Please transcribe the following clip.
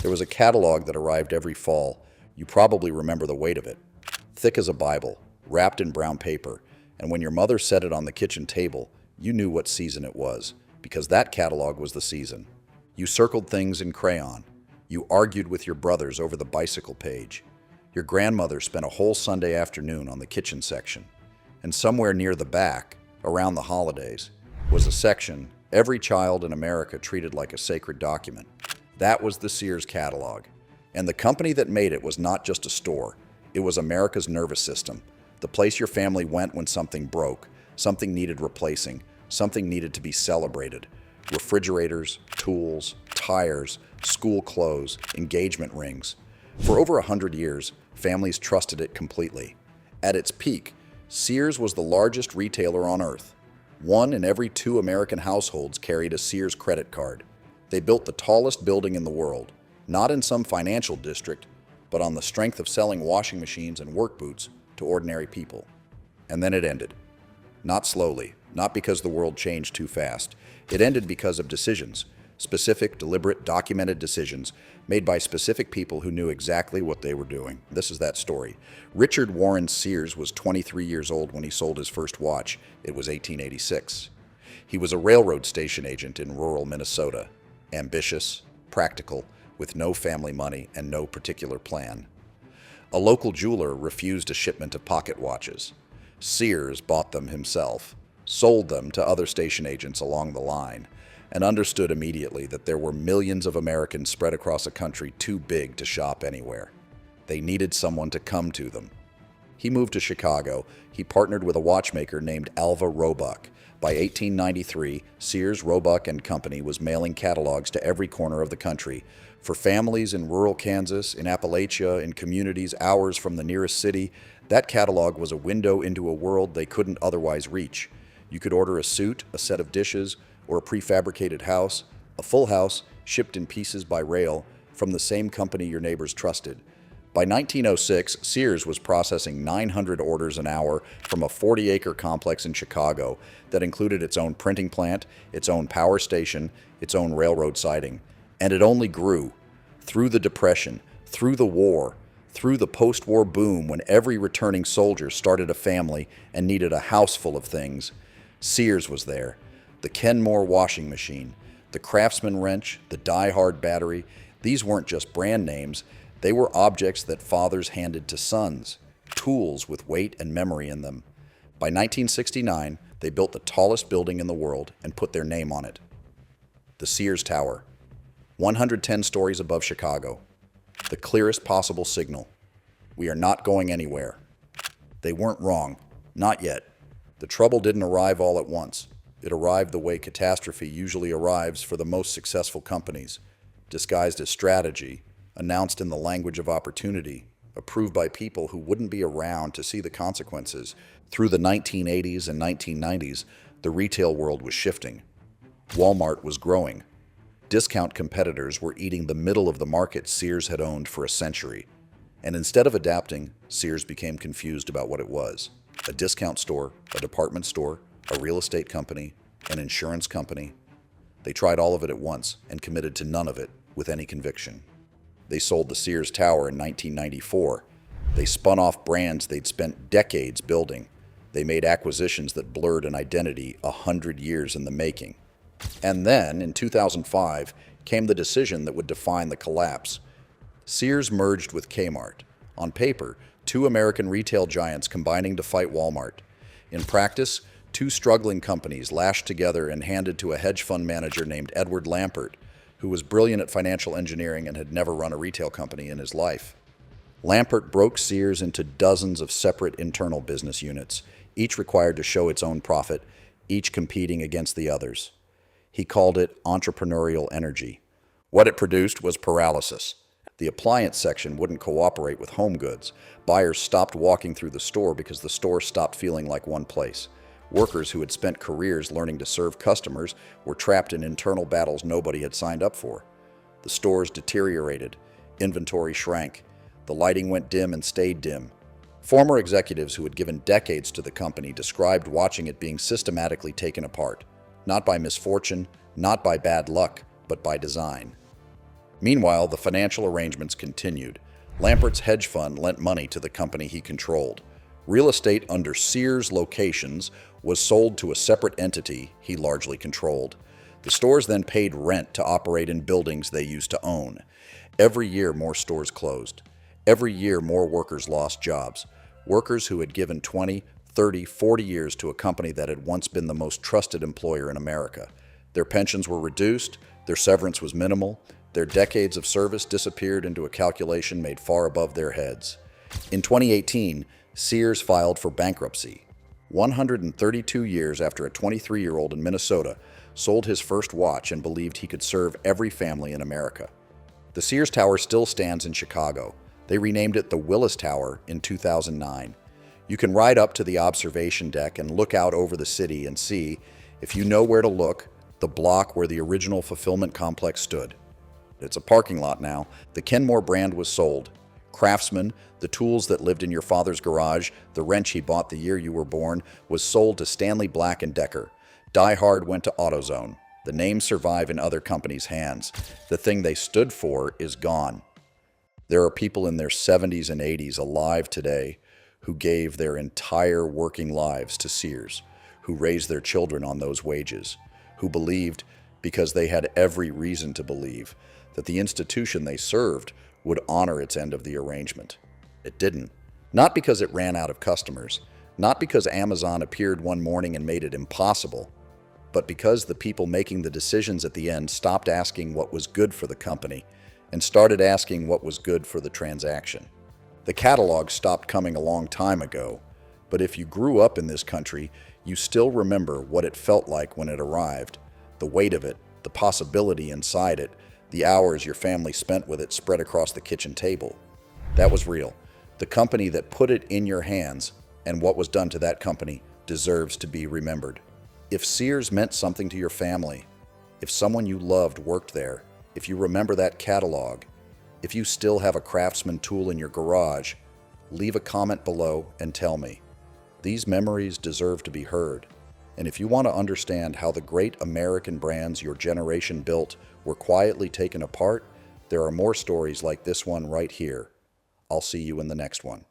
There was a catalog that arrived every fall. You probably remember the weight of it. Thick as a Bible, wrapped in brown paper, and when your mother set it on the kitchen table, you knew what season it was, because that catalog was the season. You circled things in crayon. You argued with your brothers over the bicycle page. Your grandmother spent a whole Sunday afternoon on the kitchen section. And somewhere near the back, around the holidays, was a section every child in America treated like a sacred document. That was the Sears catalog. And the company that made it was not just a store. It was America's nervous system, the place your family went when something broke, something needed replacing, something needed to be celebrated. Refrigerators, tools, tires, school clothes, engagement rings. For over 100 years, families trusted it completely. At its peak, Sears was the largest retailer on earth. 1 in every 2 American households carried a Sears credit card. They built the tallest building in the world, not in some financial district, but on the strength of selling washing machines and work boots to ordinary people. And then it ended. Not slowly, not because the world changed too fast. It ended because of decisions, specific, deliberate, documented decisions made by specific people who knew exactly what they were doing. This is that story. Richard Warren Sears was 23 years old when he sold his first watch. It was 1886. He was a railroad station agent in rural Minnesota. Ambitious, practical, with no family money and no particular plan. A local jeweler refused a shipment of pocket watches. Sears bought them himself, sold them to other station agents along the line, and understood immediately that there were millions of Americans spread across a country too big to shop anywhere. They needed someone to come to them. He moved to Chicago. He partnered with a watchmaker named Alva Roebuck. By 1893, Sears, Roebuck and Company was mailing catalogs to every corner of the country. For families in rural Kansas, in Appalachia, in communities hours from the nearest city, that catalog was a window into a world they couldn't otherwise reach. You could order a suit, a set of dishes, or a prefabricated house, a full house shipped in pieces by rail from the same company your neighbors trusted. By 1906, Sears was processing 900 orders an hour from a 40-acre complex in Chicago that included its own printing plant, its own power station, its own railroad siding. And it only grew. Through the Depression, through the war, through the post-war boom when every returning soldier started a family and needed a house full of things, Sears was there. The Kenmore washing machine, the Craftsman wrench, the Die-Hard battery, these weren't just brand names. They were objects that fathers handed to sons, tools with weight and memory in them. By 1969, they built the tallest building in the world and put their name on it. The Sears Tower, 110 stories above Chicago. The clearest possible signal. We are not going anywhere. They weren't wrong. Not yet. The trouble didn't arrive all at once. It arrived the way catastrophe usually arrives for the most successful companies, disguised as strategy, announced in the language of opportunity, approved by people who wouldn't be around to see the consequences. Through the 1980s and 1990s, the retail world was shifting. Walmart was growing. Discount competitors were eating the middle of the market Sears had owned for a century. And instead of adapting, Sears became confused about what it was. A discount store, a department store, a real estate company, an insurance company. They tried all of it at once and committed to none of it with any conviction. They sold the Sears Tower in 1994. They spun off brands they'd spent decades building. They made acquisitions that blurred an identity 100 years in the making. And then, in 2005, came the decision that would define the collapse. Sears merged with Kmart. On paper, 2 American retail giants combining to fight Walmart. In practice, 2 struggling companies lashed together and handed to a hedge fund manager named Edward Lampert, who was brilliant at financial engineering and had never run a retail company in his life. Lampert broke Sears into dozens of separate internal business units, each required to show its own profit, each competing against the others. He called it entrepreneurial energy. What it produced was paralysis. The appliance section wouldn't cooperate with home goods. Buyers stopped walking through the store because the store stopped feeling like one place. Workers who had spent careers learning to serve customers were trapped in internal battles nobody had signed up for. The stores deteriorated. Inventory shrank. The lighting went dim and stayed dim. Former executives who had given decades to the company described watching it being systematically taken apart. Not by misfortune, not by bad luck, but by design. Meanwhile, the financial arrangements continued. Lampert's hedge fund lent money to the company he controlled. Real estate under Sears locations was sold to a separate entity he largely controlled. The stores then paid rent to operate in buildings they used to own. Every year, more stores closed. Every year, more workers lost jobs. Workers who had given 20, 30, 40 years to a company that had once been the most trusted employer in America. Their pensions were reduced, their severance was minimal, their decades of service disappeared into a calculation made far above their heads. In 2018, Sears filed for bankruptcy. 132 years after a 23-year-old in Minnesota sold his first watch and believed he could serve every family in America. The Sears Tower still stands in Chicago. They renamed it the Willis Tower in 2009. You can ride up to the observation deck and look out over the city and see, if you know where to look, the block where the original fulfillment complex stood. It's a parking lot now. The Kenmore brand was sold. Craftsman, the tools that lived in your father's garage, the wrench he bought the year you were born, was sold to Stanley Black & Decker. Die Hard went to AutoZone. The names survive in other companies' hands. The thing they stood for is gone. There are people in their 70s and 80s alive today who gave their entire working lives to Sears, who raised their children on those wages, who believed, because they had every reason to believe, that the institution they served would honor its end of the arrangement. It didn't. Not because it ran out of customers, not because Amazon appeared one morning and made it impossible, but because the people making the decisions at the end stopped asking what was good for the company and started asking what was good for the transaction. The catalog stopped coming a long time ago, but if you grew up in this country, you still remember what it felt like when it arrived, the weight of it, the possibility inside it, the hours your family spent with it spread across the kitchen table. That was real. The company that put it in your hands and what was done to that company deserves to be remembered. If Sears meant something to your family, if someone you loved worked there, if you remember that catalog, if you still have a Craftsman tool in your garage, leave a comment below and tell me. These memories deserve to be heard. And if you want to understand how the great American brands your generation built were quietly taken apart, there are more stories like this one right here. I'll see you in the next one.